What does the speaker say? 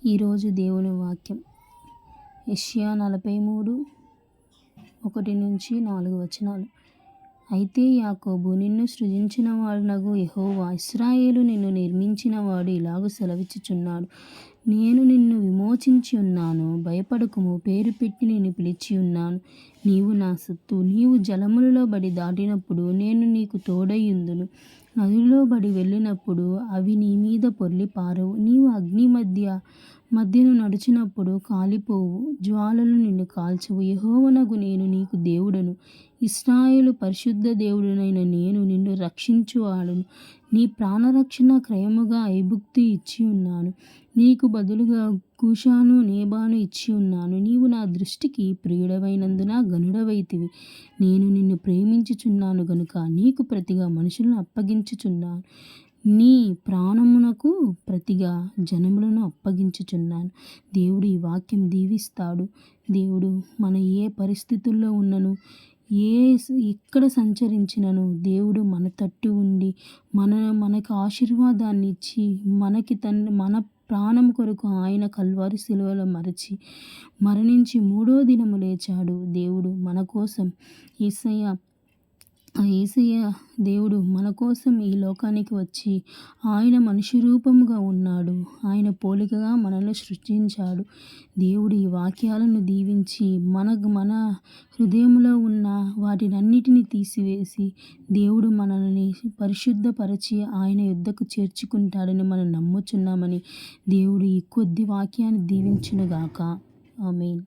ఈరోజు దేవుని వాక్యం యెషయా 43, 1-4 అయితే యాకోబు నిన్ను సృజించిన వాడునగు యెహోవా, ఇశ్రాయేలు నిన్ను నిర్మించిన వాడు ఇలాగ సెలవిచ్చుచున్నాడు. నేను నిన్ను విమోచించి ఉన్నాను, భయపడకుము, పేరు పెట్టి నిన్ను పిలిచి ఉన్నాను. నీవు నా సొత్తు. నీవు జలములలో బడి దాటినప్పుడు నేను నీకు తోడైయుందును. నదులలో బడి వెళ్ళినప్పుడు అవి నీ మీద పొర్లి పారవు. నీవు అగ్ని మధ్యను నడిచినప్పుడు కాలిపోవు, జ్వాలలు నిన్ను కాల్చవు. యెహోవానగు నేను నీకు దేవుడను, ఇశ్రాయేలు పరిశుద్ధ దేవుడనైన నేను నిన్ను రక్షించువాడను. నీ ప్రాణరక్షణ క్రయముగా ఐగుప్తు ఇచ్చి ఉన్నాను. నీకు బదులుగా కూషాను, నేబాను ఇచ్చి ఉన్నాను. నీవు నా దృష్టికి ప్రియుడవైనందున ఘనుడవైతివి. నేను నిన్ను ప్రేమించుచున్నాను గనుక నీకు ప్రతిగా మనుషులను అప్పగించుచున్నాను. నీ ప్రాణమునకు ప్రతిగా జనములను అప్పగించుచున్నాను. దేవుడు ఈ వాక్యం దీవిస్తాడు. దేవుడు మన ఏ పరిస్థితుల్లో ఉన్నను, ఎక్కడ సంచరించినను దేవుడు మన తట్టు ఉండి మనకు ఆశీర్వాదాన్ని ఇచ్చి మన ప్రాణం కొరకు ఆయన కల్వారి శిలువలో మరణించి 3వ దినము లేచాడు. దేవుడు మన కోసం యేసయ్య దేవుడు మన కోసం ఈ లోకానికి వచ్చి ఆయన మనిషి రూపముగా ఉన్నాడు. ఆయన పోలికగా మనల్ని సృష్టించాడు. దేవుడు ఈ వాక్యాలను దీవించి మన హృదయంలో ఉన్న వాటినన్నిటిని తీసివేసి దేవుడు మనల్ని పరిశుద్ధపరచి ఆయన యుద్ధకు చేర్చుకుంటాడని మనం నమ్ముచున్నామని దేవుడు ఈ కొద్ది వాక్యాన్ని దీవించునుగాక. ఆమేన్.